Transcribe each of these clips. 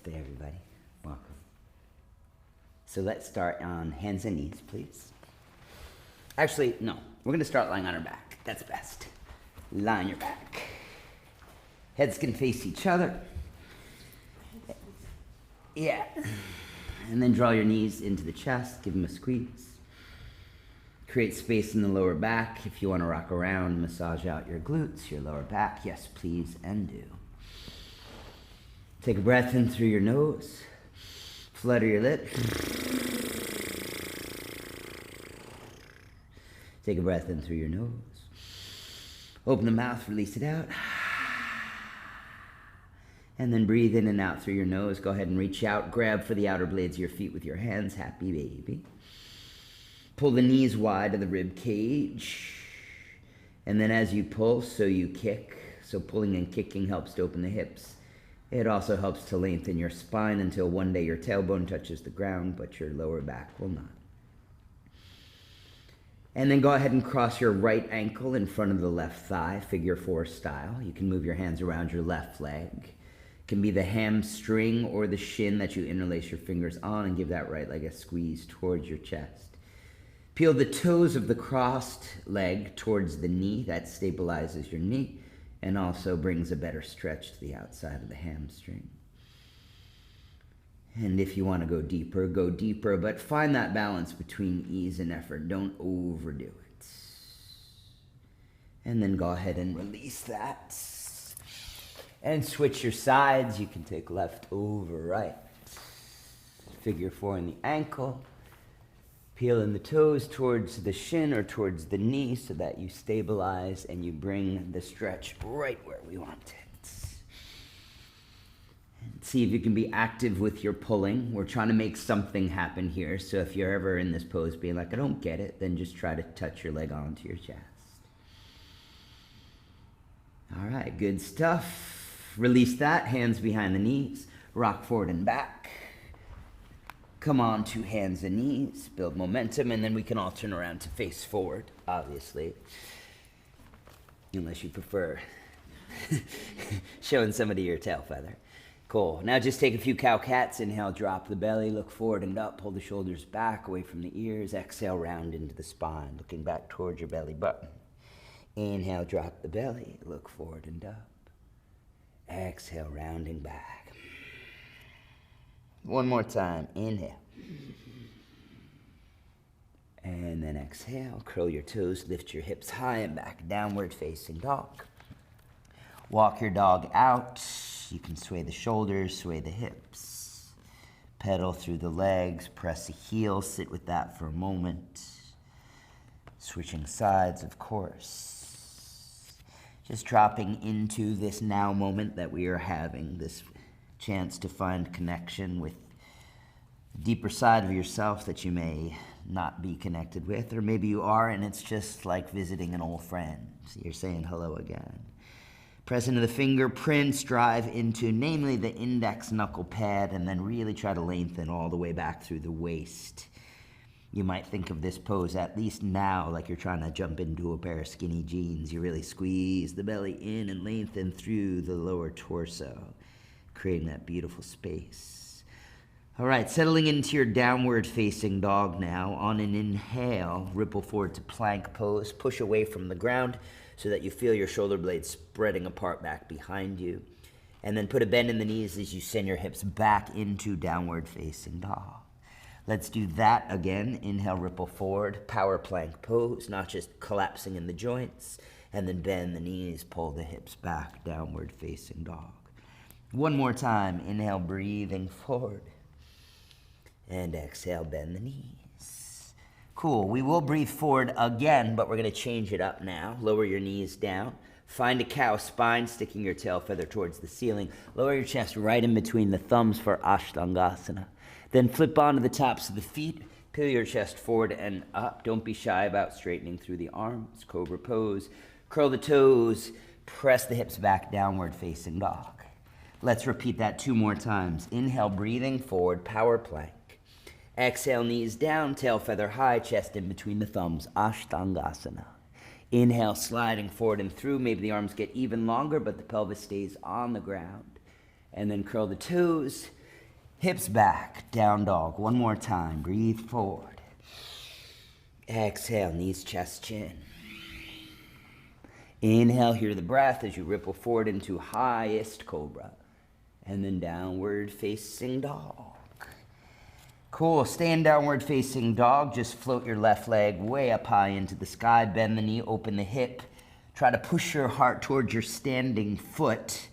Namaste, everybody. Welcome. So let's start on hands and knees, please. Actually, no. We're going to start lying on our back. That's best. Lie on your back. Heads can face each other. Yeah. And then draw your knees into the chest. Give them a squeeze. Create space in the lower back. If you want to rock around, massage out your glutes, your lower back. Yes, please, and do. Take a breath in through your nose. Flutter your lips. Take a breath in through your nose. Open the mouth, release it out. And then breathe in and out through your nose. Go ahead and reach out. Grab for the outer blades of your feet with your hands. Happy baby. Pull the knees wide of the rib cage. And then as you pull, so you kick. So pulling and kicking helps to open the hips. It also helps to lengthen your spine until one day your tailbone touches the ground, but your lower back will not. And then go ahead and cross your right ankle in front of the left thigh, figure four style. You can move your hands around your left leg. It can be the hamstring or the shin that you interlace your fingers on and give that right leg a squeeze towards your chest. Peel the toes of the crossed leg towards the knee. That stabilizes your knee and also brings a better stretch to the outside of the hamstring. And if you want to go deeper, but find that balance between ease and effort. Don't overdo it. And then go ahead and release that. And switch your sides. You can take left over right. Figure four in the ankle. Peeling the toes towards the shin or towards the knee so that you stabilize and you bring the stretch right where we want it. And see if you can be active with your pulling. We're trying to make something happen here. So if you're ever in this pose being like, I don't get it, then just try to touch your leg onto your chest. All right, good stuff. Release that, hands behind the knees. Rock forward and back. Come on to hands and knees, build momentum, and then we can all turn around to face forward, obviously. Unless you prefer showing somebody your tail feather. Cool. Now just take a few cow-cats. Inhale, drop the belly, look forward and up, pull the shoulders back, away from the ears. Exhale, round into the spine, looking back towards your belly button. Inhale, drop the belly, look forward and up. Exhale, rounding back. One more time, inhale. And then exhale, curl your toes, lift your hips high and back, downward facing dog. Walk your dog out. You can sway the shoulders, sway the hips. Pedal through the legs, press the heels, sit with that for a moment. Switching sides, of course. Just dropping into this now moment that we are having, this chance to find connection with a deeper side of yourself that you may not be connected with, or maybe you are and it's just like visiting an old friend. So you're saying hello again. Press into the fingerprints, drive into namely the index knuckle pad, and then really try to lengthen all the way back through the waist. You might think of this pose, at least now, like you're trying to jump into a pair of skinny jeans. You really squeeze the belly in and lengthen through the lower torso, creating that beautiful space. All right, settling into your downward facing dog now. On an inhale, ripple forward to plank pose. Push away from the ground so that you feel your shoulder blades spreading apart back behind you. And then put a bend in the knees as you send your hips back into downward facing dog. Let's do that again. Inhale, ripple forward, power plank pose, not just collapsing in the joints. And then bend the knees, pull the hips back, downward facing dog. One more time, inhale, breathing forward. And exhale, bend the knees. Cool, we will breathe forward again, but we're gonna change it up now. Lower your knees down. Find a cow spine, sticking your tail feather towards the ceiling. Lower your chest right in between the thumbs for Ashtangasana. Then flip onto the tops of the feet. Peel your chest forward and up. Don't be shy about straightening through the arms. Cobra pose. Curl the toes. Press the hips back, downward facing dog. Let's repeat that 2 more times. Inhale, breathing forward, power plank. Exhale, knees down, tail feather high, chest in between the thumbs, Ashtangasana. Inhale, sliding forward and through. Maybe the arms get even longer, but the pelvis stays on the ground. And then curl the toes. Hips back, down dog. One more time. Breathe forward. Exhale, knees, chest, chin. Inhale, hear the breath as you ripple forward into highest cobra. And then downward facing dog. Cool, stay in downward facing dog. Just float your left leg way up high into the sky. Bend the knee, open the hip. Try to push your heart towards your standing foot.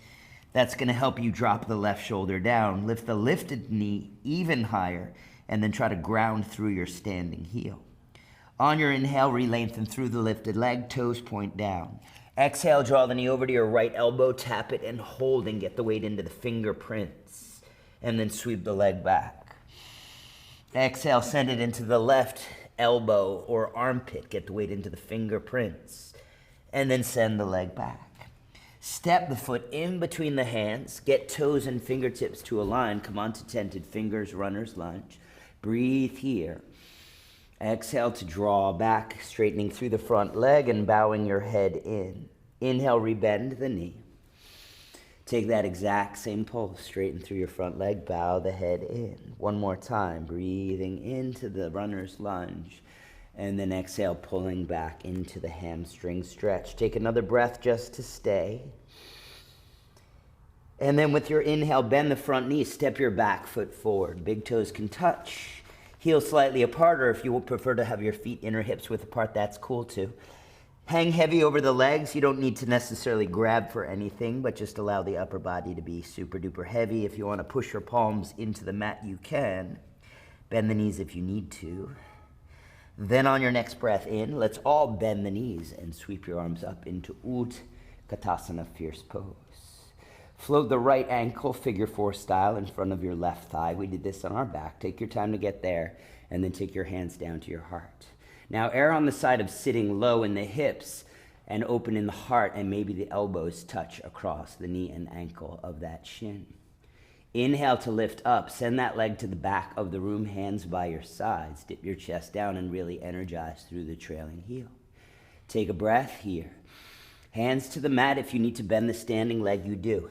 That's going to help you drop the left shoulder down. Lift the lifted knee even higher, and then try to ground through your standing heel. On your inhale, re-lengthen through the lifted leg, toes point down. Exhale, draw the knee over to your right elbow, tap it and hold and get the weight into the fingerprints, and then sweep the leg back. Exhale, send it into the left elbow or armpit, get the weight into the fingerprints, and then send the leg back. Step the foot in between the hands. Get toes and fingertips to align. Come on to tented fingers, runner's lunge. Breathe here. Exhale to draw back, straightening through the front leg and bowing your head in. Inhale, rebend the knee. Take that exact same pulse, straighten through your front leg, bow the head in. One more time, breathing into the runner's lunge. And then exhale, pulling back into the hamstring stretch. Take another breath just to stay. And then with your inhale, bend the front knee, step your back foot forward. Big toes can touch. Heels slightly apart, or if you would prefer to have your feet inner hips width apart, that's cool too. Hang heavy over the legs. You don't need to necessarily grab for anything, but just allow the upper body to be super duper heavy. If you want to push your palms into the mat, you can. Bend the knees if you need to. Then on your next breath in, let's all bend the knees and sweep your arms up into Utkatasana, fierce pose. Float the right ankle, figure four style, in front of your left thigh. We did this on our back. Take your time to get there, and then take your hands down to your heart. Now err on the side of sitting low in the hips and open in the heart, and maybe the elbows touch across the knee and ankle of that shin. Inhale to lift up. Send that leg to the back of the room, hands by your sides. Dip your chest down and really energize through the trailing heel. Take a breath here. Hands to the mat. If you need to bend the standing leg, you do.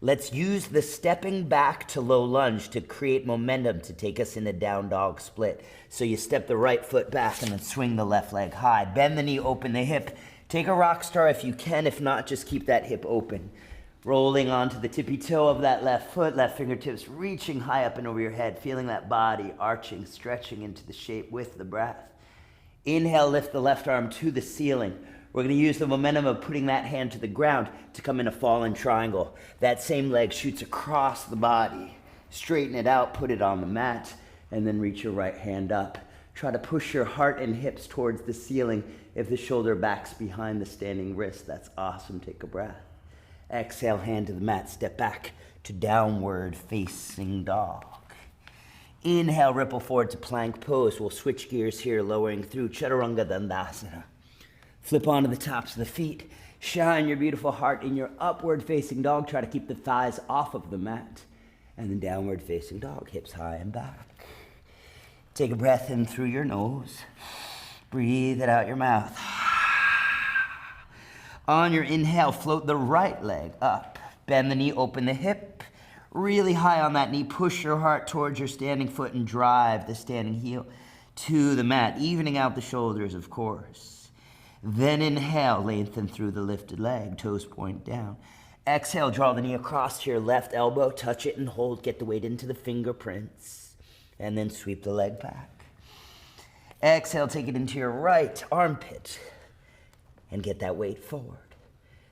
Let's use the stepping back to low lunge to create momentum to take us in a down dog split. So you step the right foot back and then swing the left leg high. Bend the knee, open the hip. Take a rock star if you can. If not, just keep that hip open. Rolling onto the tippy toe of that left foot, left fingertips reaching high up and over your head, feeling that body arching, stretching into the shape with the breath. Inhale, lift the left arm to the ceiling. We're going to use the momentum of putting that hand to the ground to come in a fallen triangle. That same leg shoots across the body. Straighten it out, put it on the mat, and then reach your right hand up. Try to push your heart and hips towards the ceiling. If the shoulder backs behind the standing wrist, that's awesome. Take a breath. Exhale, hand to the mat, step back to downward facing dog. Inhale, ripple forward to plank pose. We'll switch gears here, lowering through Chaturanga Dandasana. Flip onto the tops of the feet. Shine your beautiful heart in your upward facing dog. Try to keep the thighs off of the mat. And then downward facing dog, hips high and back. Take a breath in through your nose. Breathe it out your mouth. On your inhale, float the right leg up. Bend the knee, open the hip. Really high on that knee. Push your heart towards your standing foot and drive the standing heel to the mat, evening out the shoulders, of course. Then inhale, lengthen through the lifted leg, toes point down. Exhale, draw the knee across to your left elbow, touch it and hold, get the weight into the fingerprints, and then sweep the leg back. Exhale, take it into your right armpit and get that weight forward,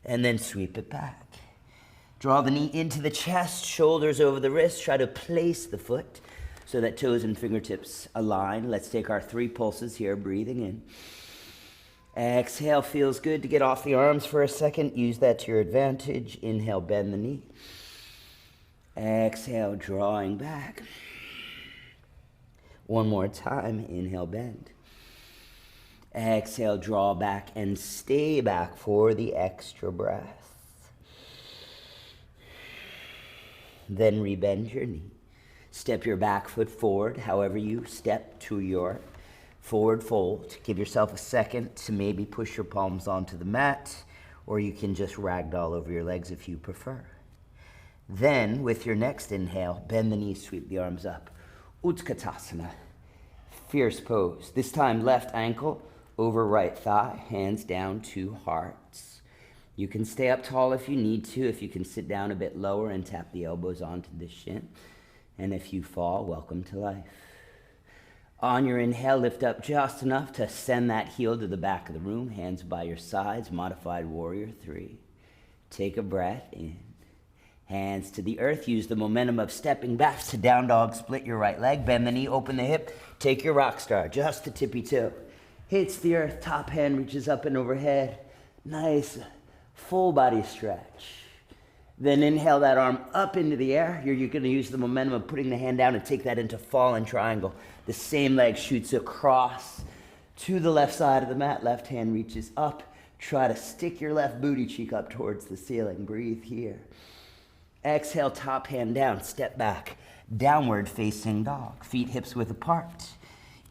and then sweep it back. Draw the knee into the chest, shoulders over the wrist. Try to place the foot so that toes and fingertips align. Let's take our 3 pulses here, breathing in. Exhale, feels good to get off the arms for a second. Use that to your advantage. Inhale, bend the knee. Exhale, drawing back. One more time, inhale, bend. Exhale, draw back and stay back for the extra breath. Then rebend your knee. Step your back foot forward, however you step to your forward fold. Give yourself a second to maybe push your palms onto the mat, or you can just ragdoll over your legs if you prefer. Then, with your next inhale, bend the knees, sweep the arms up. Utkatasana, fierce pose. This time, left ankle over right thigh, hands down to hearts. You can stay up tall if you need to, if you can sit down a bit lower and tap the elbows onto the shin. And if you fall, welcome to life. On your inhale, lift up just enough to send that heel to the back of the room, hands by your sides, modified warrior 3. Take a breath in. Hands to the earth. Use the momentum of stepping back to down dog. Split your right leg. Bend the knee. Open the hip. Take your rock star. Just the tippy toe. Hits the earth. Top hand reaches up and overhead. Nice full body stretch. Then inhale that arm up into the air. You're going to use the momentum of putting the hand down and take that into fallen triangle. The same leg shoots across to the left side of the mat. Left hand reaches up. Try to stick your left booty cheek up towards the ceiling. Breathe here. Exhale, top hand down, step back, downward facing dog, feet hips width apart.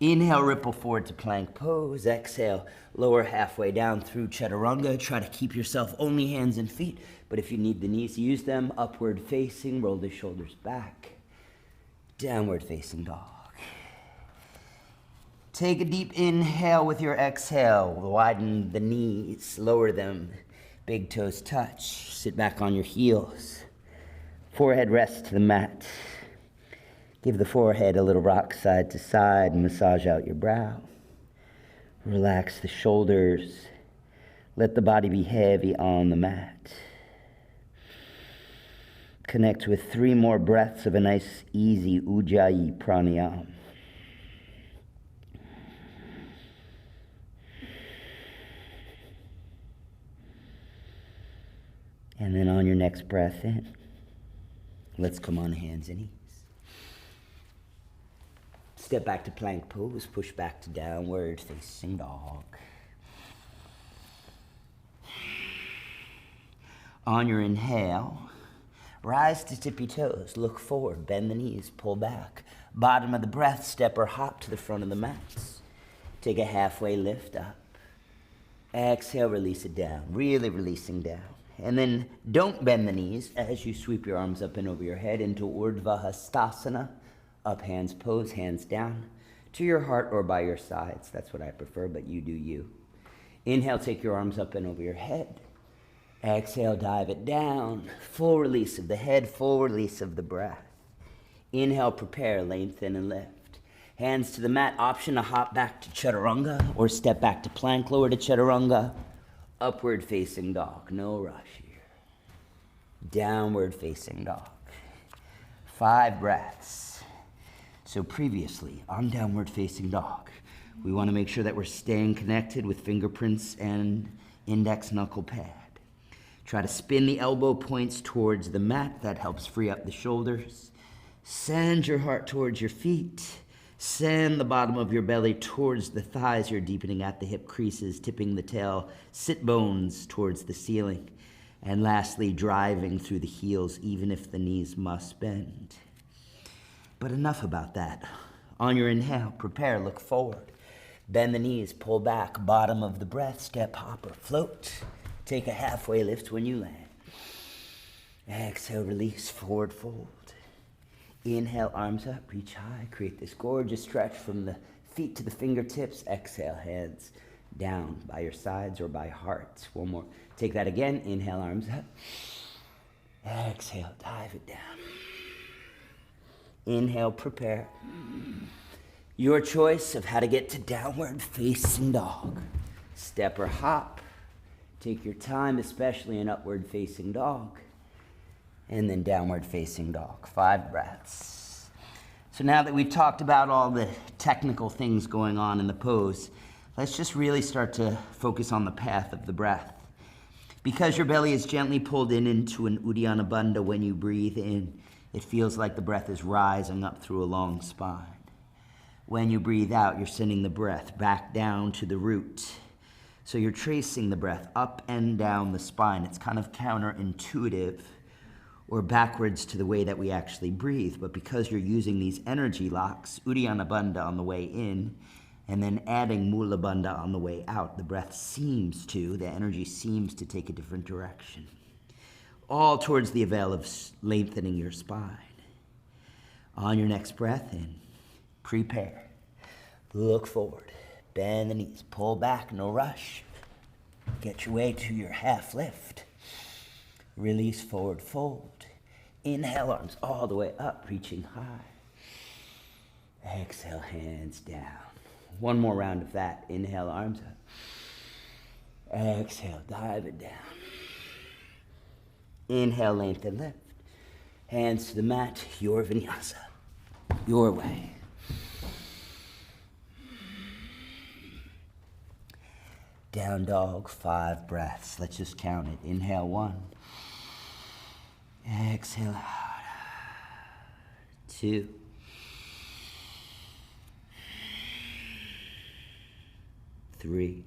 Inhale, ripple forward to plank pose. Exhale, lower halfway down through Chaturanga. Try to keep yourself only hands and feet, but if you need the knees, use them. Upward facing, roll the shoulders back. Downward facing dog. Take a deep inhale with your exhale. Widen the knees, lower them. Big toes touch. Sit back on your heels. Forehead rests to the mat. Give the forehead a little rock side to side. Massage out your brow. Relax the shoulders. Let the body be heavy on the mat. Connect with 3 more breaths of a nice, easy Ujjayi pranayama. And then on your next breath in, let's come on hands and knees. Step back to plank pose, push back to downward facing dog. On your inhale, rise to tippy toes, look forward, bend the knees, pull back. Bottom of the breath, step or hop to the front of the mats. Take a halfway lift up. Exhale, release it down, really releasing down. And then don't bend the knees as you sweep your arms up and over your head into Urdhva Hastasana. Up hands pose, hands down to your heart or by your sides. That's what I prefer, but you do you. Inhale, take your arms up and over your head. Exhale, dive it down. Full release of the head, full release of the breath. Inhale, prepare, lengthen and lift. Hands to the mat, option to hop back to Chaturanga or step back to plank, lower to Chaturanga. Upward facing dog, no rush here. Downward facing dog. 5 breaths. So previously, on downward facing dog, we want to make sure that we're staying connected with fingerprints and index knuckle pad. Try to spin the elbow points towards the mat. That helps free up the shoulders. Send your heart towards your feet. Send the bottom of your belly towards the thighs. You're deepening at the hip creases, tipping the tail, sit bones towards the ceiling. And lastly, driving through the heels, even if the knees must bend. But enough about that. On your inhale, prepare, look forward. Bend the knees, pull back, bottom of the breath, step, hopper, float. Take a halfway lift when you land. Exhale, release, forward fold. Inhale, arms up, reach high. Create this gorgeous stretch from the feet to the fingertips. Exhale, hands down by your sides or by hearts. 1 more. Take that again. Inhale, arms up. Exhale, dive it down. Inhale, prepare. Your choice of how to get to downward facing dog. Step or hop. Take your time, especially in upward facing dog. And then downward facing dog. 5 breaths. So now that we've talked about all the technical things going on in the pose, let's just really start to focus on the path of the breath. Because your belly is gently pulled in into an Uddiyana Bandha when you breathe in, it feels like the breath is rising up through a long spine. When you breathe out, you're sending the breath back down to the root. So you're tracing the breath up and down the spine. It's kind of counterintuitive or backwards to the way that we actually breathe. But because you're using these energy locks, Uddiyana Bandha on the way in, and then adding Mula Bandha on the way out, the breath seems to, the energy seems to take a different direction. all towards the avail of lengthening your spine. On your next breath in, prepare. Look forward, bend the knees, pull back, no rush. Get your way to your half lift. Release, forward fold. Inhale, arms all the way up, reaching high. Exhale, hands down. One more round of that. Inhale, arms up. Exhale, dive it down. Inhale, lengthen, lift. Hands to the mat, your vinyasa, your way. Down dog, 5 breaths. Let's just count it. Inhale, 1. Exhale out. 2. 3.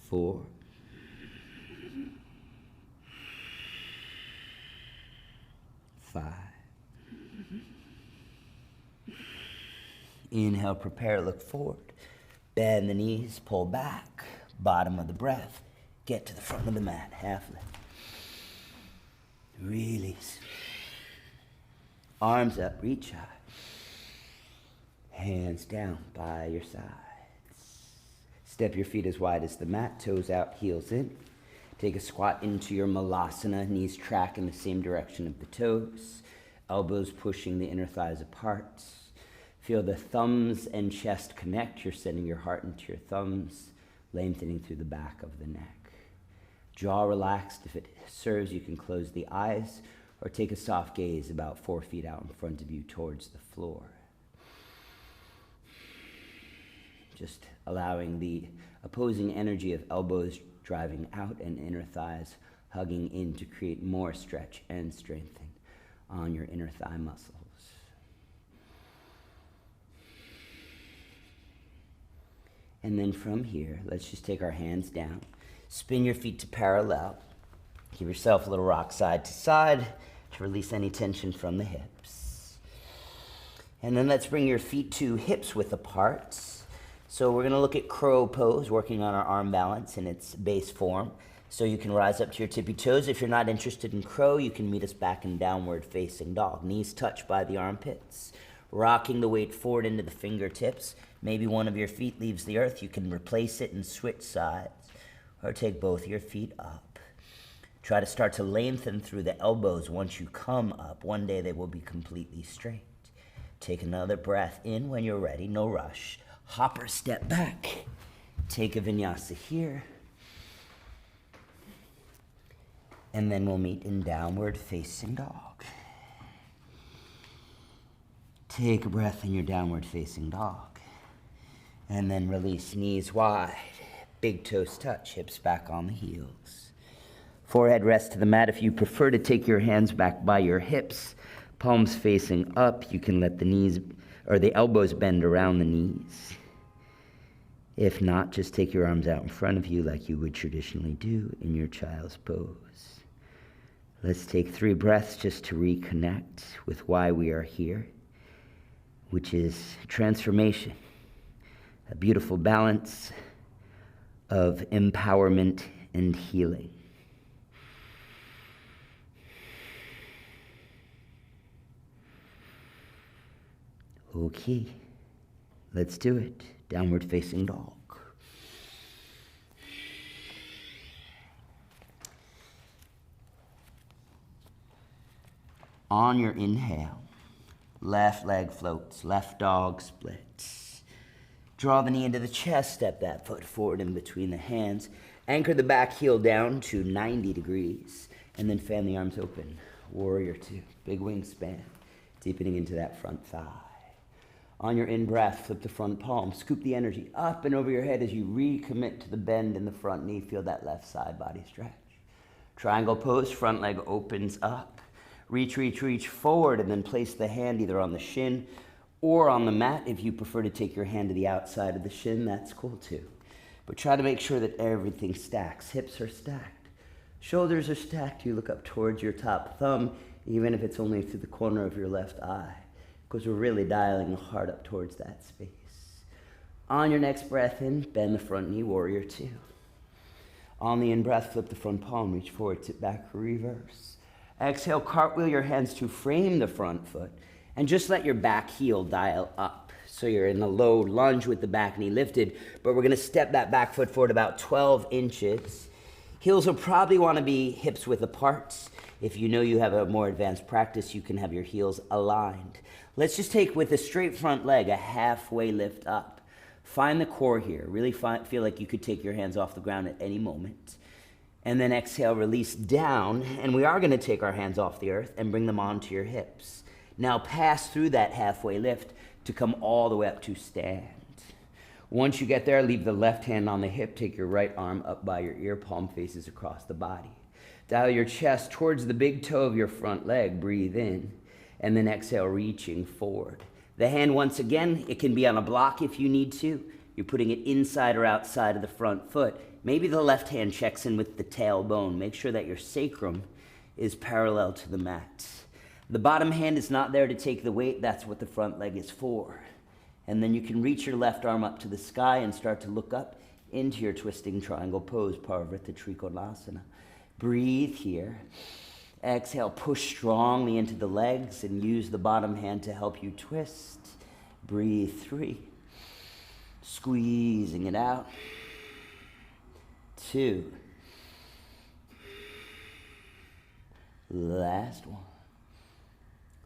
4. 5. Inhale, prepare, look forward. Bend the knees, pull back. Bottom of the breath. Get to the front of the mat, half lift. Release. Arms up, reach high. Hands down by your sides. Step your feet as wide as the mat, toes out, heels in. Take a squat into your Malasana, knees track in the same direction of the toes. Elbows pushing the inner thighs apart. Feel the thumbs and chest connect. You're sending your heart into your thumbs, lengthening through the back of the neck. Jaw relaxed. If it serves, you can close the eyes or take a soft gaze about 4 feet out in front of you towards the floor. Just allowing the opposing energy of elbows driving out and inner thighs hugging in to create more stretch and strengthening on your inner thigh muscles. And then from here, let's just take our hands down. Spin your feet to parallel. Give yourself a little rock side to side to release any tension from the hips. And then let's bring your feet to hips width apart. So we're going to look at crow pose, working on our arm balance in its base form. So you can rise up to your tippy toes. If you're not interested in crow, you can meet us back in downward facing dog. Knees touch by the armpits. Rocking the weight forward into the fingertips. Maybe one of your feet leaves the earth. You can replace it and switch sides. Or take both your feet up. Try to start to lengthen through the elbows once you come up. One day they will be completely straight. Take another breath in when you're ready. No rush. Hopper step back. Take a vinyasa here. And then we'll meet in downward facing dog. Take a breath in your downward facing dog. And then release, knees wide. Big toes touch, hips back on the heels. Forehead rest to the mat. If you prefer to take your hands back by your hips, palms facing up, you can let the knees or the elbows bend around the knees. If not, just take your arms out in front of you like you would traditionally do in your child's pose. Let's take 3 breaths just to reconnect with why we are here, which is transformation, a beautiful balance of empowerment and healing. Okay, let's do it. Downward facing dog. On your inhale, left leg floats, left dog splits. Draw the knee into the chest, step that foot forward in between the hands. Anchor the back heel down to 90 degrees, and then fan the arms open. Warrior 2, big wingspan, deepening into that front thigh. On your in-breath, flip the front palm, scoop the energy up and over your head as you recommit to the bend in the front knee. Feel that left side body stretch. Triangle pose, front leg opens up. Reach, reach, reach forward, and then place the hand either on the shin or on the mat. If you prefer to take your hand to the outside of the shin, that's cool too. But try to make sure that everything stacks. Hips are stacked. Shoulders are stacked. You look up towards your top thumb, even if it's only through the corner of your left eye, because we're really dialing the heart up towards that space. On your next breath in, bend the front knee, warrior 2. On the in-breath, flip the front palm, reach forward, tip back, reverse. Exhale, cartwheel your hands to frame the front foot, and just let your back heel dial up. So you're in a low lunge with the back knee lifted, but we're gonna step that back foot forward about 12 inches. Heels will probably wanna be hips width apart. If you know you have a more advanced practice, you can have your heels aligned. Let's just take, with a straight front leg, a halfway lift up. Find the core here. Really feel like you could take your hands off the ground at any moment. And then exhale, release down. And we are gonna take our hands off the earth and bring them onto your hips. Now pass through that halfway lift to come all the way up to stand. Once you get there, leave the left hand on the hip. Take your right arm up by your ear, palm faces across the body. Dial your chest towards the big toe of your front leg. Breathe in. And then exhale, reaching forward. The hand, once again, it can be on a block if you need to. You're putting it inside or outside of the front foot. Maybe the left hand checks in with the tailbone. Make sure that your sacrum is parallel to the mat. The bottom hand is not there to take the weight. That's what the front leg is for. And then you can reach your left arm up to the sky and start to look up into your twisting triangle pose, Parivrtta Trikonasana. Breathe here. Exhale, push strongly into the legs and use the bottom hand to help you twist. Breathe 3. Squeezing it out. 2. Last one.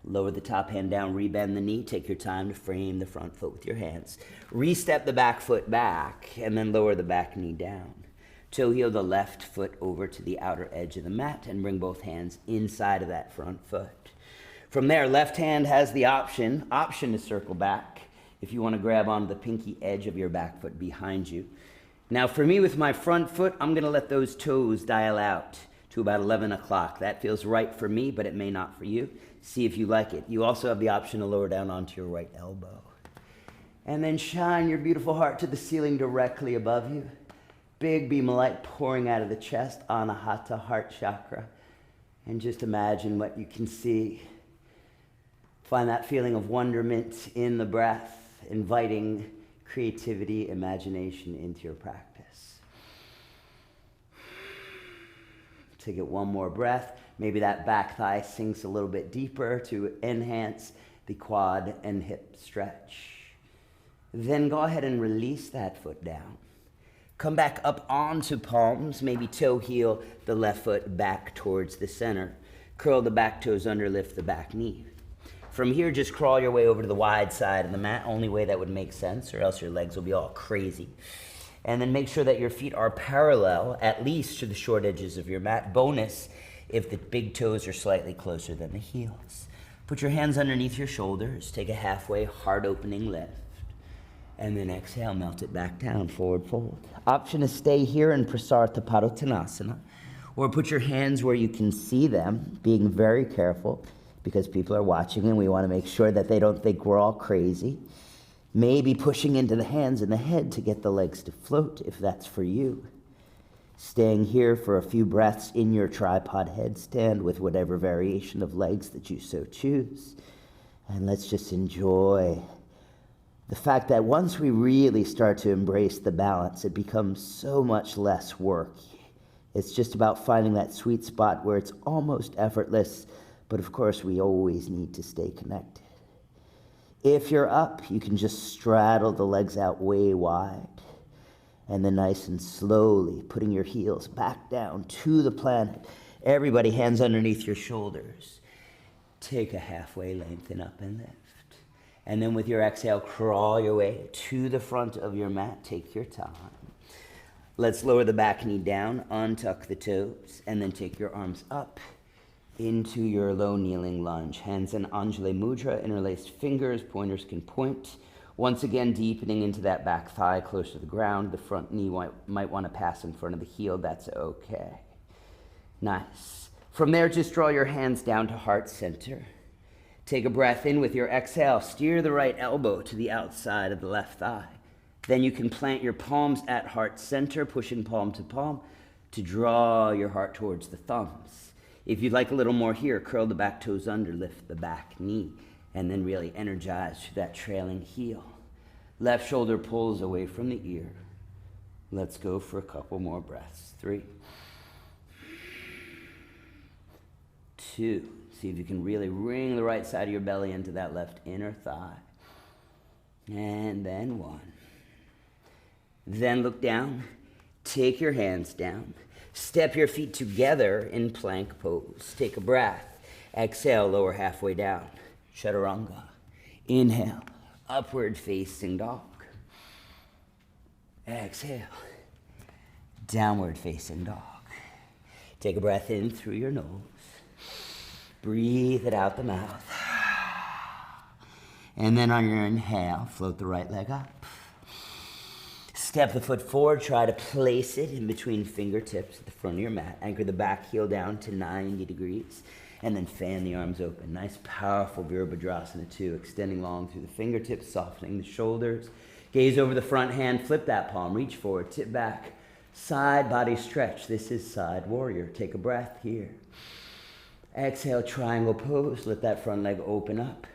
Lower the top hand down, rebend the knee. Take your time to frame the front foot with your hands. Re-step the back foot back and then lower the back knee down. Toe heel the left foot over to the outer edge of the mat and bring both hands inside of that front foot. From there, left hand has the option to circle back if you want to grab onto the pinky edge of your back foot behind you. Now for me with my front foot, I'm going to let those toes dial out to about 11 o'clock. That feels right for me, but it may not for you. See if you like it. You also have the option to lower down onto your right elbow. And then shine your beautiful heart to the ceiling directly above you. Big beam of light pouring out of the chest, Anahata, heart chakra. And just imagine what you can see. Find that feeling of wonderment in the breath, inviting creativity, imagination into your practice. Take it one more breath. Maybe that back thigh sinks a little bit deeper to enhance the quad and hip stretch. Then go ahead and release that foot down. Come back up onto palms, maybe toe heel the left foot back towards the center. Curl the back toes under, lift the back knee. From here, just crawl your way over to the wide side of the mat, only way that would make sense, or else your legs will be all crazy. And then make sure that your feet are parallel, at least to the short edges of your mat. Bonus, if the big toes are slightly closer than the heels. Put your hands underneath your shoulders, take a halfway heart opening lift. And then exhale, melt it back down, forward fold. Option is stay here in Prasartha Padottanasana, or put your hands where you can see them, being very careful because people are watching and we want to make sure that they don't think we're all crazy. Maybe pushing into the hands and the head to get the legs to float if that's for you. Staying here for a few breaths in your tripod headstand with whatever variation of legs that you so choose. And let's just enjoy the fact that once we really start to embrace the balance, it becomes so much less work. It's just about finding that sweet spot where it's almost effortless, but of course we always need to stay connected. If you're up, you can just straddle the legs out way wide, and then nice and slowly putting your heels back down to the planet. Everybody, hands underneath your shoulders. Take a halfway, lengthen up and lift. And then with your exhale, crawl your way to the front of your mat. Take your time. Let's lower the back knee down, untuck the toes, and then take your arms up into your low kneeling lunge. Hands in Anjali Mudra, interlaced fingers, pointers can point. Once again, deepening into that back thigh close to the ground. The front knee might want to pass in front of the heel. That's okay. Nice. From there, just draw your hands down to heart center. Take a breath in with your exhale. Steer the right elbow to the outside of the left thigh. Then you can plant your palms at heart center, pushing palm to palm to draw your heart towards the thumbs. If you'd like a little more here, curl the back toes under, lift the back knee, and then really energize that trailing heel. Left shoulder pulls away from the ear. Let's go for a couple more breaths. 3, 2. See if you can really wring the right side of your belly into that left inner thigh. And then 1. Then look down. Take your hands down. Step your feet together in plank pose. Take a breath. Exhale, lower halfway down. Chaturanga. Inhale, upward facing dog. Exhale, downward facing dog. Take a breath in through your nose. Breathe it out the mouth. And then on your inhale, float the right leg up. Step the foot forward, try to place it in between fingertips at the front of your mat. Anchor the back heel down to 90 degrees, and then fan the arms open. Nice, powerful Virabhadrasana 2, extending long through the fingertips, softening the shoulders. Gaze over the front hand, flip that palm, reach forward, tip back, side body stretch. This is side warrior. Take a breath here. Exhale, triangle pose. Let that front leg open up.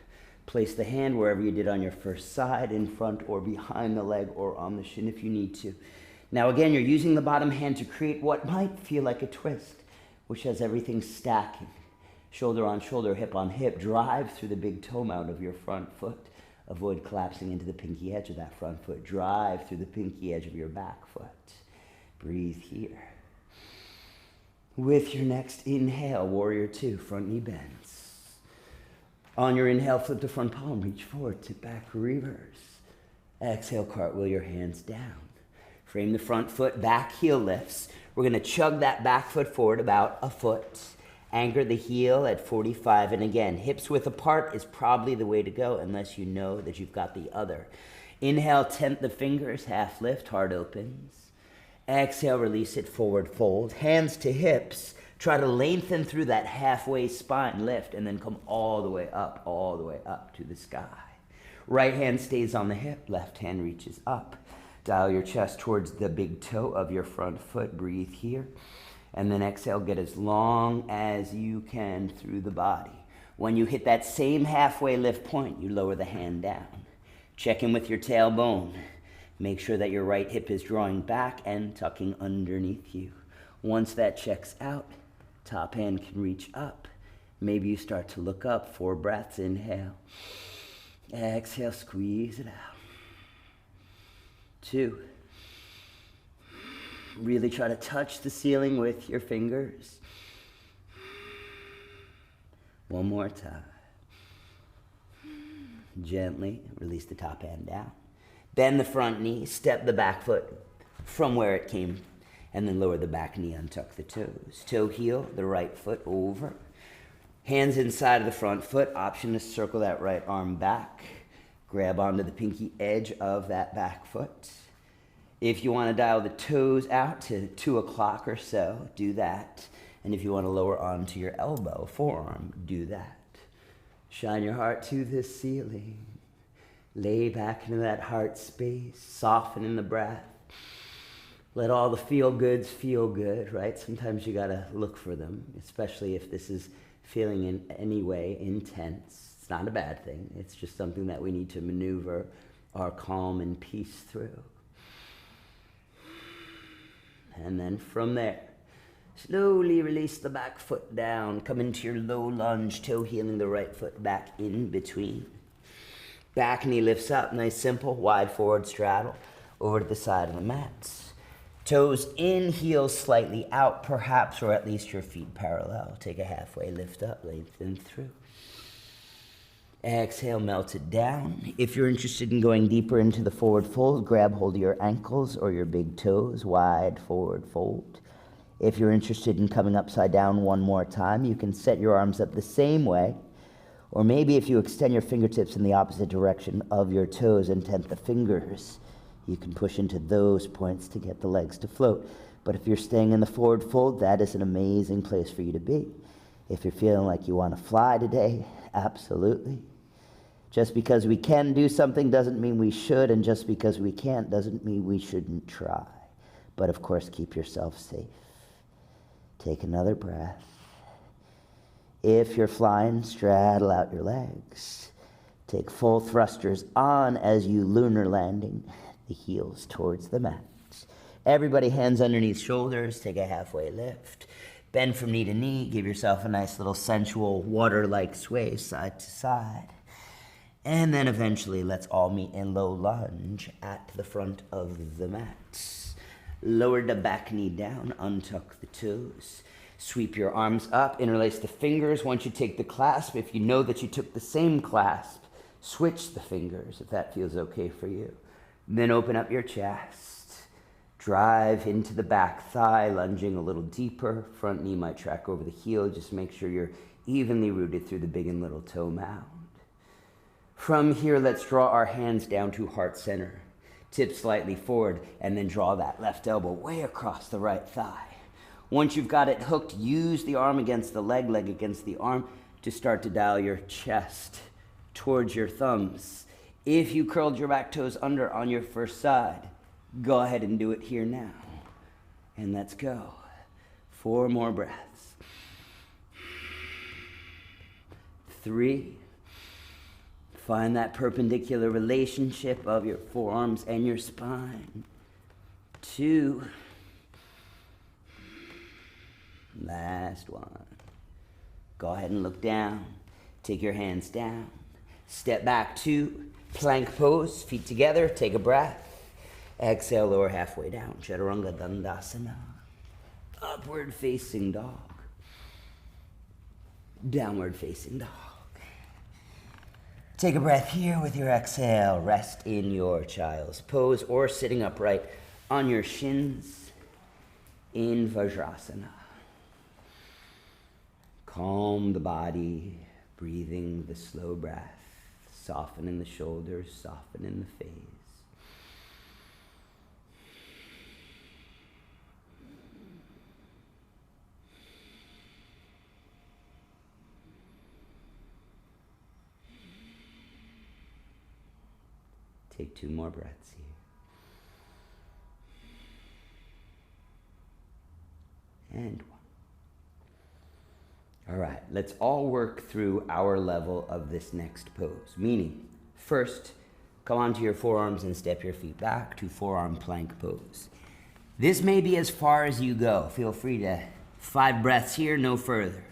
Place the hand wherever you did on your first side, in front or behind the leg or on the shin if you need to. Now again, you're using the bottom hand to create what might feel like a twist, which has everything stacking. Shoulder on shoulder, hip on hip. Drive through the big toe mount of your front foot. Avoid collapsing into the pinky edge of that front foot. Drive through the pinky edge of your back foot. Breathe here. With your next inhale, warrior 2, front knee bends. On your inhale, flip the front palm, reach forward, tip back, reverse. Exhale, cartwheel your hands down. Frame the front foot, back heel lifts. We're gonna chug that back foot forward about a foot. Anchor the heel at 45, and again, hips width apart is probably the way to go unless you know that you've got the other. Inhale, tent the fingers, half lift, heart opens. Exhale, release it, forward fold. Hands to hips. Try to lengthen through that halfway spine, lift, and then come all the way up to the sky. Right hand stays on the hip, left hand reaches up. Dial your chest towards the big toe of your front foot. Breathe here. And then exhale, get as long as you can through the body. When you hit that same halfway lift point, you lower the hand down. Check in with your tailbone. Make sure that your right hip is drawing back and tucking underneath you. Once that checks out, top hand can reach up. Maybe you start to look up. 4 breaths, inhale. Exhale, squeeze it out. 2. Really try to touch the ceiling with your fingers. 1 more time. Gently release the top hand down. Bend the front knee, step the back foot from where it came, and then lower the back knee, untuck the toes. Toe heel, the right foot over. Hands inside of the front foot. Option to circle that right arm back. Grab onto the pinky edge of that back foot. If you want to dial the toes out to 2 o'clock or so, do that. And if you want to lower onto your elbow, forearm, do that. Shine your heart to the ceiling. Lay back into that heart space. Soften in the breath. Let all the feel-goods feel good, right? Sometimes you got to look for them, especially if this is feeling in any way intense. It's not a bad thing. It's just something that we need to maneuver our calm and peace through. And then from there, slowly release the back foot down. Come into your low lunge, toe heeling the right foot back in between. Back knee lifts up, nice simple, wide forward straddle over to the side of the mat. Toes in, heels slightly out perhaps, or at least your feet parallel. Take a halfway lift up, lengthen through. Exhale, melt it down. If you're interested in going deeper into the forward fold, grab hold of your ankles or your big toes, wide forward fold. If you're interested in coming upside down 1 more time, you can set your arms up the same way, or maybe if you extend your fingertips in the opposite direction of your toes and tent the fingers, you can push into those points to get the legs to float. But if you're staying in the forward fold, that is an amazing place for you to be. If you're feeling like you want to fly today, absolutely. Just because we can do something doesn't mean we should, and just because we can't doesn't mean we shouldn't try. But of course, keep yourself safe. Take another breath. If you're flying, straddle out your legs. Take full thrusters on as you lunar landing, the heels towards the mat. Everybody, hands underneath shoulders, take a halfway lift. Bend from knee to knee, give yourself a nice little sensual water-like sway side to side. And then eventually, let's all meet in low lunge at the front of the mat. Lower the back knee down, untuck the toes. Sweep your arms up, interlace the fingers. Once you take the clasp, if you know that you took the same clasp, switch the fingers if that feels okay for you. Then open up your chest. Drive into the back thigh, lunging a little deeper. Front knee might track over the heel. Just make sure you're evenly rooted through the big and little toe mound. From here, let's draw our hands down to heart center. Tip slightly forward, and then draw that left elbow way across the right thigh. Once you've got it hooked, use the arm against the leg, leg against the arm, to start to dial your chest towards your thumbs. If you curled your back toes under on your first side, go ahead and do it here now. And let's go. 4 more breaths. 3. Find that perpendicular relationship of your forearms and your spine. 2. Last one. Go ahead and look down. Take your hands down. Step back to plank pose, feet together, take a breath. Exhale, lower halfway down. Chaturanga Dandasana. Upward facing dog. Downward facing dog. Take a breath here with your exhale. Rest in your child's pose or sitting upright on your shins in Vajrasana. Calm the body, breathing the slow breath. Soften in the shoulders, soften in the face. Take 2 more breaths here. And 1. All right, let's all work through our level of this next pose. Meaning, first, come onto your forearms and step your feet back to forearm plank pose. This may be as far as you go. Feel free to 5 breaths here, no further.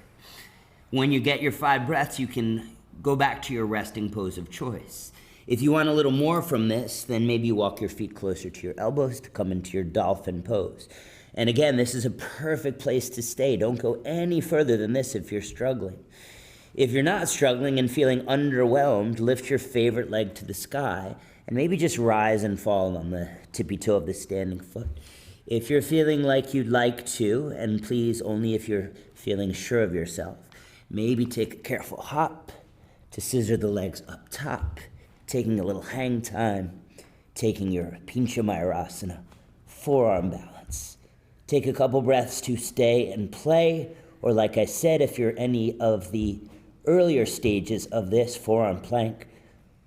When you get your 5 breaths, you can go back to your resting pose of choice. If you want a little more from this, then maybe you walk your feet closer to your elbows to come into your dolphin pose. And again, this is a perfect place to stay. Don't go any further than this if you're struggling. If you're not struggling and feeling underwhelmed, lift your favorite leg to the sky and maybe just rise and fall on the tippy toe of the standing foot. If you're feeling like you'd like to, and please only if you're feeling sure of yourself, maybe take a careful hop to scissor the legs up top, taking a little hang time, taking your Pincha Mayurasana, forearm balance. Take a couple breaths to stay and play, or like I said, if you're any of the earlier stages of this forearm plank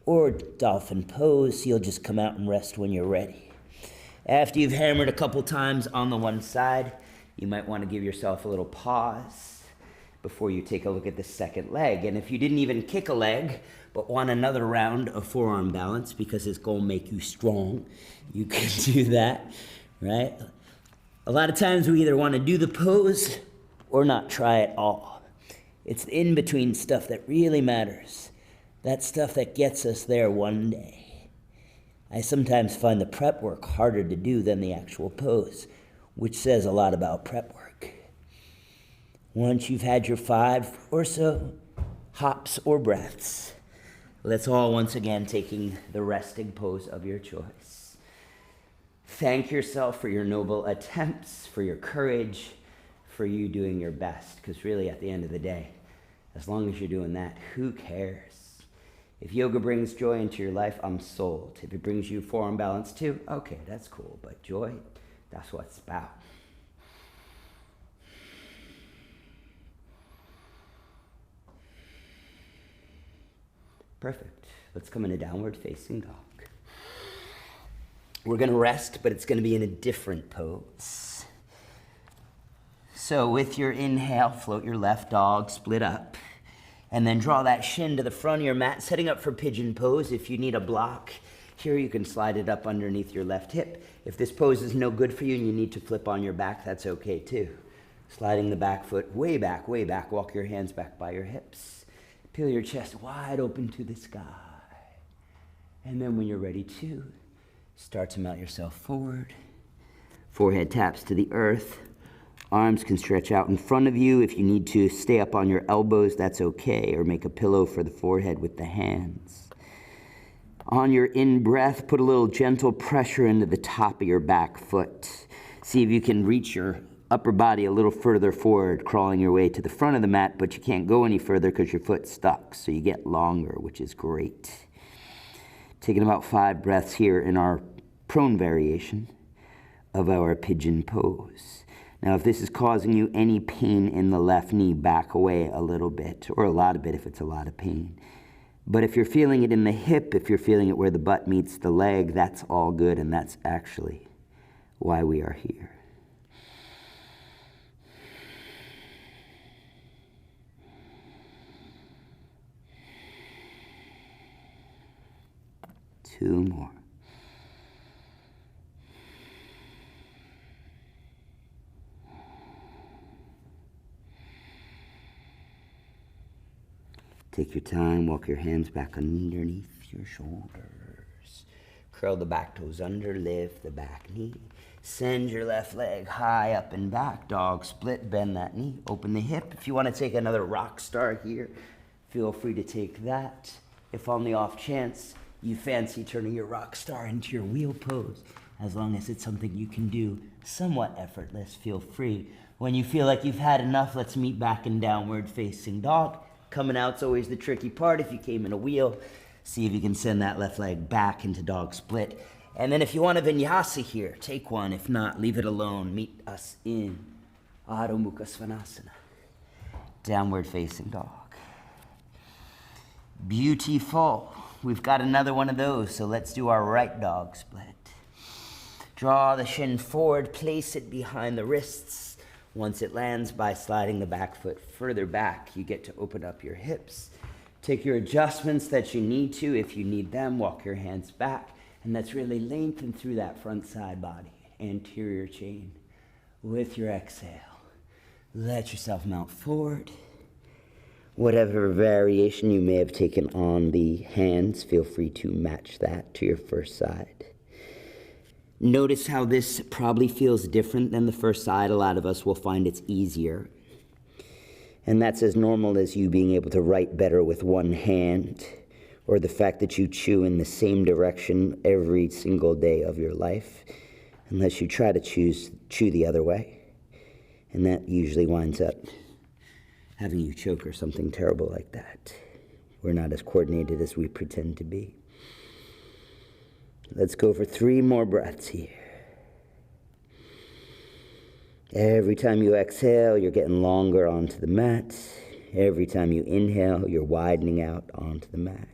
or dolphin pose, you'll just come out and rest when you're ready. After you've hammered a couple times on the one side, you might want to give yourself a little pause before you take a look at the second leg. And if you didn't even kick a leg, but want another round of forearm balance because it's going to make you strong, you can do that, right? A lot of times we either want to do the pose or not try at all. It's the in-between stuff that really matters. That stuff that gets us there one day. I sometimes find the prep work harder to do than the actual pose, which says a lot about prep work. Once you've had your 5 or so hops or breaths, let's all once again taking the resting pose of your choice. Thank yourself for your noble attempts, for your courage, for you doing your best. Because really, at the end of the day, as long as you're doing that, who cares? If yoga brings joy into your life, I'm sold. If it brings you forearm balance too, okay, that's cool. But joy, that's what it's about. Perfect. Let's come into downward facing dog. We're going to rest, but it's going to be in a different pose. So with your inhale, float your left dog, split up, and then draw that shin to the front of your mat, setting up for pigeon pose. If you need a block, Here you can slide it up underneath your left hip. If this pose is no good for you and you need to flip on your back, that's okay too. Sliding the back foot way back, walk your hands back by your hips. Peel your chest wide open to the sky. And then when you're ready to, start to melt yourself forward. Forehead taps to the earth. Arms can stretch out in front of you. If you need to stay up on your elbows, that's okay. Or make a pillow for the forehead with the hands. On your in-breath, put a little gentle pressure into the top of your back foot. See if you can reach your upper body a little further forward, crawling your way to the front of the mat, but you can't go any further because your foot's stuck. So you get longer, which is great. Taking about 5 breaths here in our prone variation of our pigeon pose. Now, if this is causing you any pain in the left knee, back away a little bit, or a lot of it if it's a lot of pain. But if you're feeling it in the hip, if you're feeling it where the butt meets the leg, that's all good, and that's actually why we are here. Two more. Take your time, walk your hands back underneath your shoulders. Curl the back toes under, lift the back knee. Send your left leg high up and back, dog split, bend that knee, open the hip. If you want to take another rock star here, feel free to take that. If on the off chance you fancy turning your rock star into your wheel pose, as long as it's something you can do somewhat effortless, feel free. When you feel like you've had enough, let's meet back in downward facing dog. Coming out's always the tricky part. If you came in a wheel, see if you can send that left leg back into dog split. And then if you want a vinyasa here, take one. If not, leave it alone. Meet us in Adho Mukha Svanasana. Downward facing dog. Beautiful. We've got another one of those, so let's do our right dog split. Draw the shin forward, place it behind the wrists. Once it lands, by sliding the back foot further back, you get to open up your hips. Take your adjustments that you need to. If you need them, walk your hands back. And let's really lengthen through that front side body, anterior chain. With your exhale, let yourself mount forward. Whatever variation you may have taken on the hands, feel free to match that to your first side. Notice how this probably feels different than the first side. A lot of us will find it's easier. And that's as normal as you being able to write better with one hand, or the fact that you chew in the same direction every single day of your life, unless you try to chew the other way. And that usually winds up having you choke or something terrible like that. We're not as coordinated as we pretend to be. Let's go for 3 more breaths here. Every time you exhale, you're getting longer onto the mat. Every time you inhale, you're widening out onto the mat.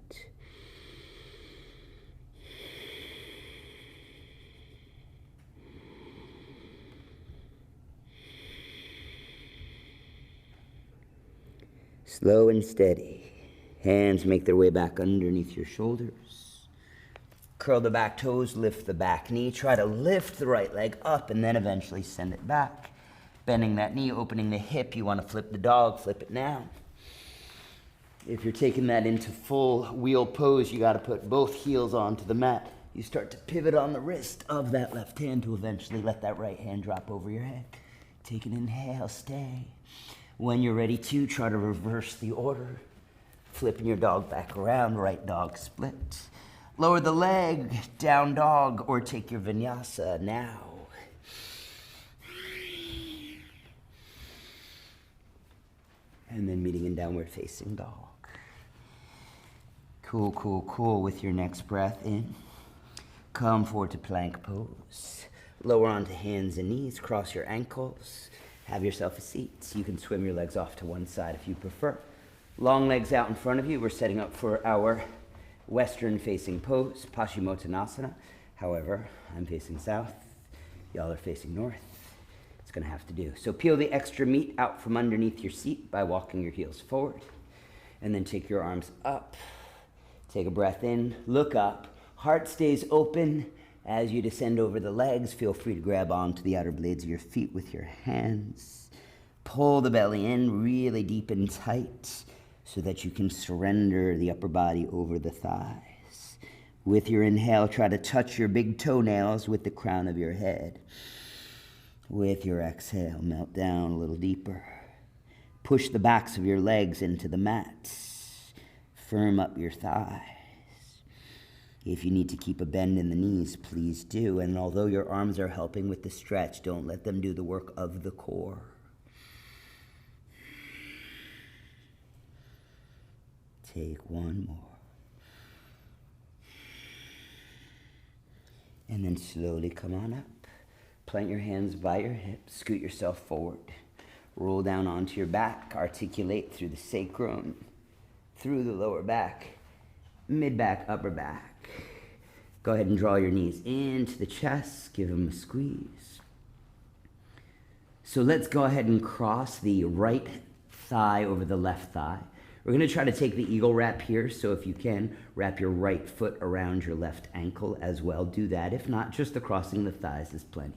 Slow and steady. Hands make their way back underneath your shoulders. Curl the back toes, lift the back knee. Try to lift the right leg up and then eventually send it back. Bending that knee, opening the hip. You want to flip the dog, flip it now. If you're taking that into full wheel pose, you got to put both heels onto the mat. You start to pivot on the wrist of that left hand to eventually let that right hand drop over your head. Take an inhale, stay. When you're ready to, try to reverse the order. Flipping your dog back around, right dog split. Lower the leg, down dog, or take your vinyasa now. And then meeting in downward facing dog. Cool, cool, cool. With your next breath in, come forward to plank pose. Lower onto hands and knees, cross your ankles. Have yourself a seat. You can swim your legs off to one side if you prefer. Long legs out in front of you. We're setting up for our Western facing pose, Paschimottanasana. However, I'm facing south, y'all are facing north. It's gonna have to do. So peel the extra meat out from underneath your seat by walking your heels forward. And then take your arms up. Take a breath in, look up, Heart stays open. As you descend over the legs, feel free to grab onto the outer blades of your feet with your hands. Pull the belly in really deep and tight so that you can surrender the upper body over the thighs. With your inhale, try to touch your big toenails with the crown of your head. With your exhale, melt down a little deeper. Push the backs of your legs into the mat. Firm up your thighs. If you need to keep a bend in the knees, please do. And although your arms are helping with the stretch, don't let them do the work of the core. Take one more. And then slowly come on up. Plant your hands by your hips. Scoot yourself forward. Roll down onto your back. Articulate through the sacrum, through the lower back, mid-back, upper back. Go ahead and draw your knees into the chest. Give them a squeeze. So let's go ahead and cross the right thigh over the left thigh. We're going to try to take the eagle wrap here, so if you can, wrap your right foot around your left ankle as well. Do that. If not, just the crossing the thighs is plenty.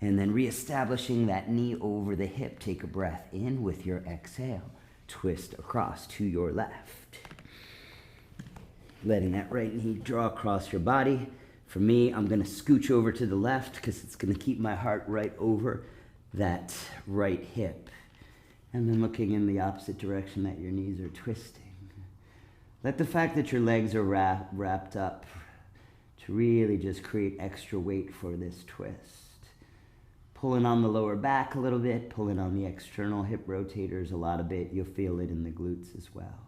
And then reestablishing that knee over the hip. Take a breath in with your exhale. Twist across to your left. Letting that right knee draw across your body. For me, I'm going to scooch over to the left because it's going to keep my heart right over that right hip. And then looking in the opposite direction that your knees are twisting. Let the fact that your legs are wrapped up to really just create extra weight for this twist. Pulling on the lower back a little bit, pulling on the external hip rotators a lot of bit. You'll feel it in the glutes as well.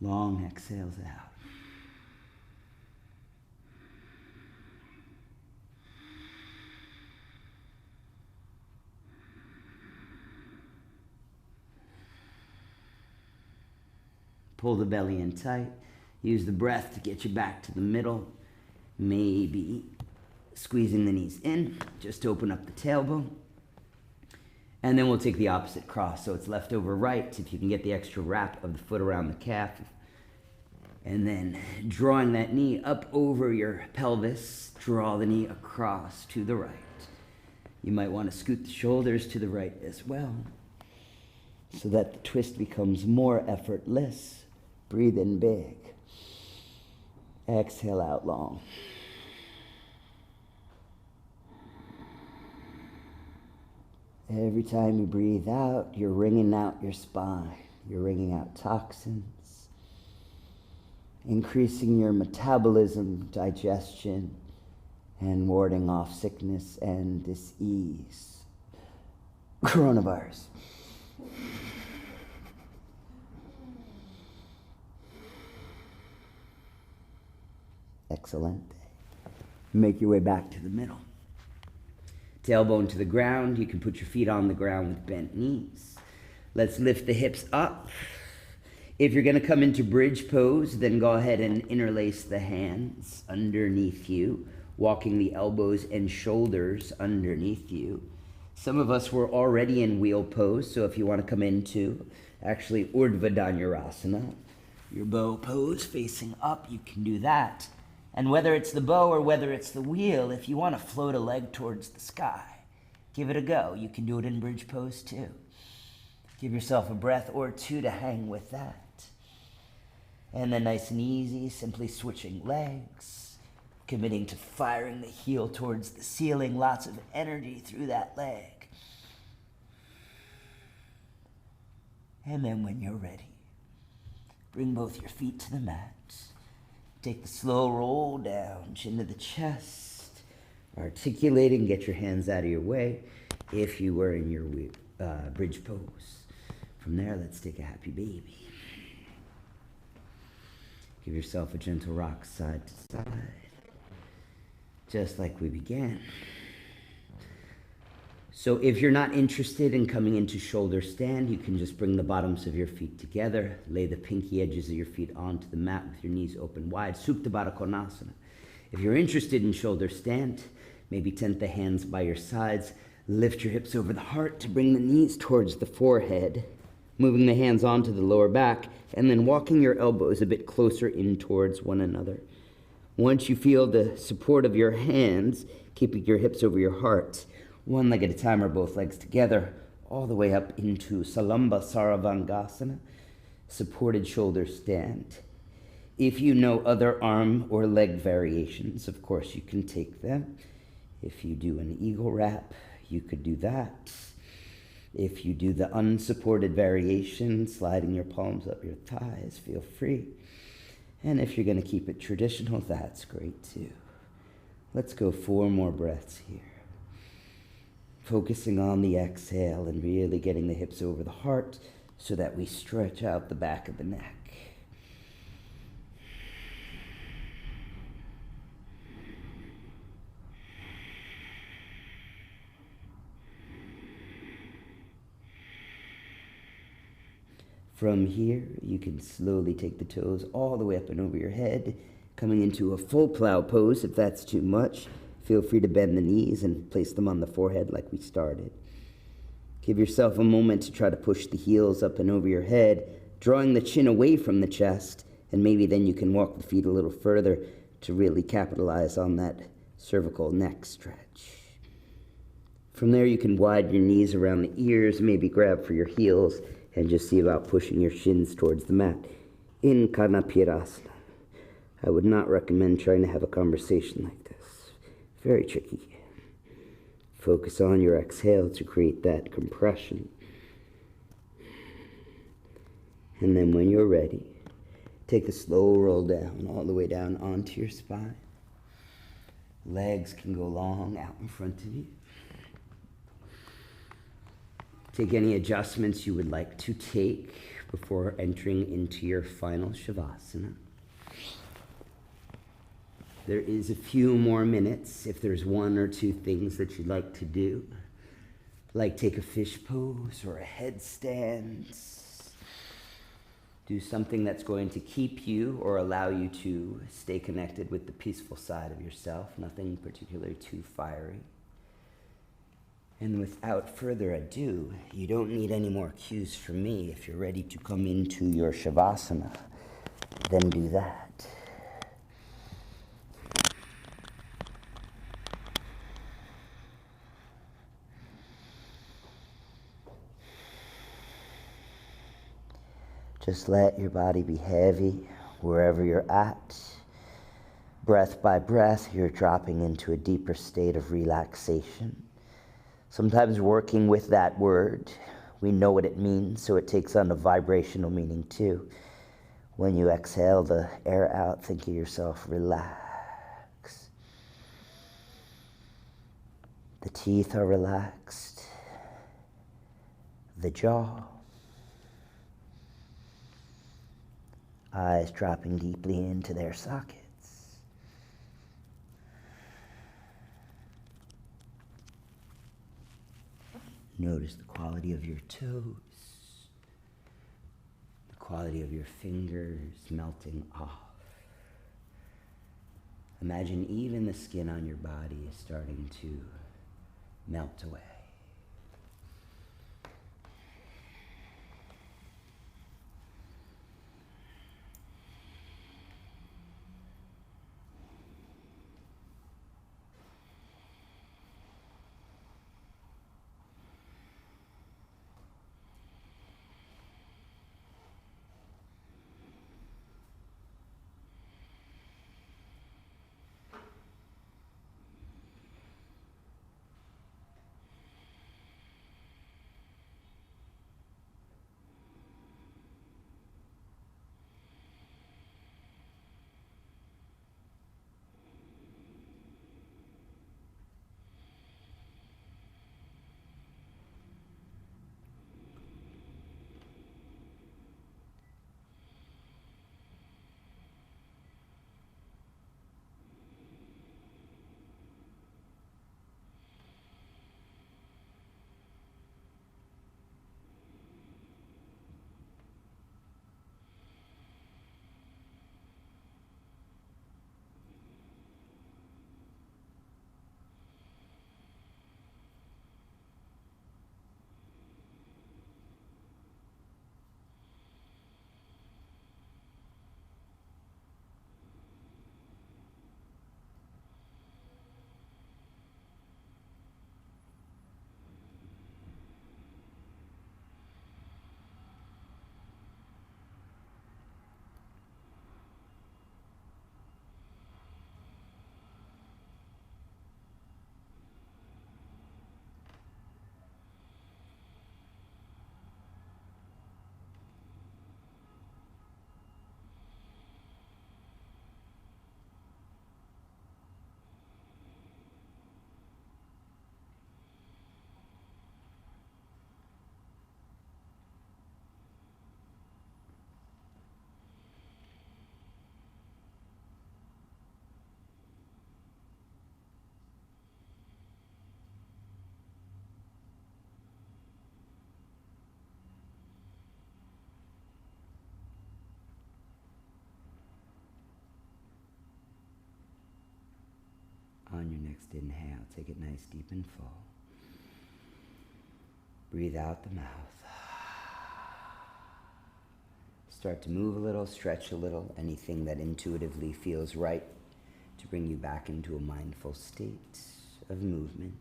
Long exhales out. Pull the belly in tight. Use the breath to get you back to the middle. Maybe squeezing the knees in. Just open up the tailbone. And then we'll take the opposite cross. So it's left over right. If you can get the extra wrap of the foot around the calf. And then drawing that knee up over your pelvis. Draw the knee across to the right. You might want to scoot the shoulders to the right as well, so that the twist becomes more effortless. Breathe in big. Exhale out long. Every time you breathe out, you're wringing out your spine. You're wringing out toxins, increasing your metabolism, digestion, and warding off sickness and disease. Coronavirus. Excellent. Make your way back to the middle. Tailbone to the ground. You can put your feet on the ground with bent knees. Let's lift the hips up. If you're going to come into bridge pose, then go ahead and interlace the hands underneath you, walking the elbows and shoulders underneath you. Some of us were already in wheel pose, so if you want to come into actually Urdhva Dhanurasana, your bow pose facing up, you can do that. And whether it's the bow or whether it's the wheel, if you want to float a leg towards the sky, give it a go. You can do it in bridge pose too. Give yourself a breath or two to hang with that. And then nice and easy, simply switching legs, committing to firing the heel towards the ceiling, lots of energy through that leg. And then when you're ready, bring both your feet to the mat. Take the slow roll down, chin to the chest, articulating, get your hands out of your way if you were in your bridge pose. From there, let's take a happy baby. Give yourself a gentle rock side to side, just like we began. So if you're not interested in coming into shoulder stand, you can just bring the bottoms of your feet together, lay the pinky edges of your feet onto the mat with your knees open wide, Supta Baddha Konasana. If you're interested in shoulder stand, maybe tent the hands by your sides, lift your hips over the heart to bring the knees towards the forehead, moving the hands onto the lower back, and then walking your elbows a bit closer in towards one another. Once you feel the support of your hands, keeping your hips over your heart, one leg at a time or both legs together, all the way up into Salamba Saravangasana, supported shoulder stand. If you know other arm or leg variations, of course you can take them. If you do an eagle wrap, you could do that. If you do the unsupported variation, sliding your palms up your thighs, feel free. And if you're going to keep it traditional, that's great too. Let's go 4 more breaths here. Focusing on the exhale and really getting the hips over the heart so that we stretch out the back of the neck. From here, you can slowly take the toes all the way up and over your head, coming into a full plow pose. If that's too much, feel free to bend the knees and place them on the forehead like we started. Give yourself a moment to try to push the heels up and over your head, drawing the chin away from the chest, and maybe then you can walk the feet a little further to really capitalize on that cervical neck stretch. From there, you can widen your knees around the ears, maybe grab for your heels, and just see about pushing your shins towards the mat. In Kanapirasana. I would not recommend trying to have a conversation like this. Very tricky. Focus on your exhale to create that compression. And then when you're ready, take a slow roll down, all the way down onto your spine. Legs can go long out in front of you. Take any adjustments you would like to take before entering into your final Shavasana. There is a few more minutes if there's 1 or 2 things that you'd like to do, like take a fish pose or a headstand. Do something that's going to keep you or allow you to stay connected with the peaceful side of yourself, nothing particularly too fiery. And without further ado, you don't need any more cues from me. If you're ready to come into your Shavasana, then do that. Just let your body be heavy wherever you're at. Breath by breath, you're dropping into a deeper state of relaxation. Sometimes working with that word, we know what it means, so it takes on a vibrational meaning too. When you exhale the air out, think of yourself relax. The teeth are relaxed. The jaw. Eyes dropping deeply into their sockets. Notice the quality of your toes, the quality of your fingers melting off. Imagine even the skin on your body is starting to melt away. inhale. Take it nice, deep, and full. Breathe out the mouth. Start to move a little, stretch a little, anything that intuitively feels right to bring you back into a mindful state of movement.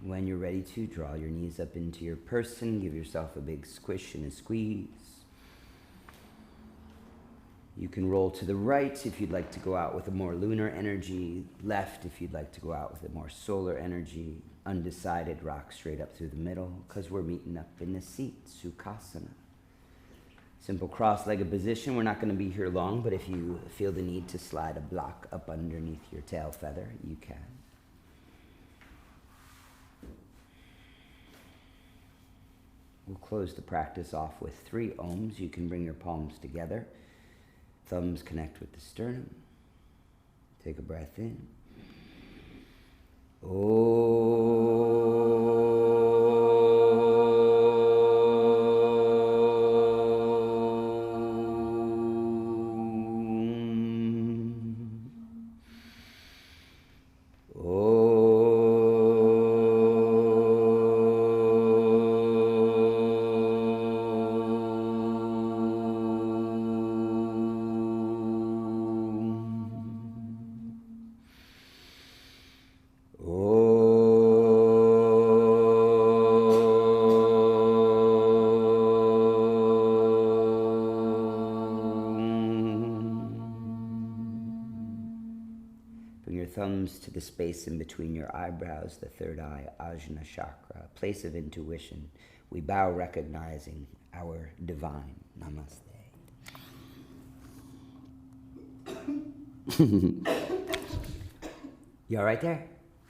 When you're ready to, draw your knees up into your person, give yourself a big squish and a squeeze. You can roll to the right if you'd like to go out with a more lunar energy, left if you'd like to go out with a more solar energy, undecided, rock straight up through the middle, because we're meeting up in the seat, Sukhasana. Simple cross-legged position. We're not going to be here long, but if you feel the need to slide a block up underneath your tail feather, you can. We'll close the practice off with 3 ohms. You can bring your palms together. Thumbs connect with the sternum. Take a breath in. Thumbs to the space in between your eyebrows, the third eye, Ajna chakra, place of intuition. We bow recognizing our divine. Namaste. You all right there?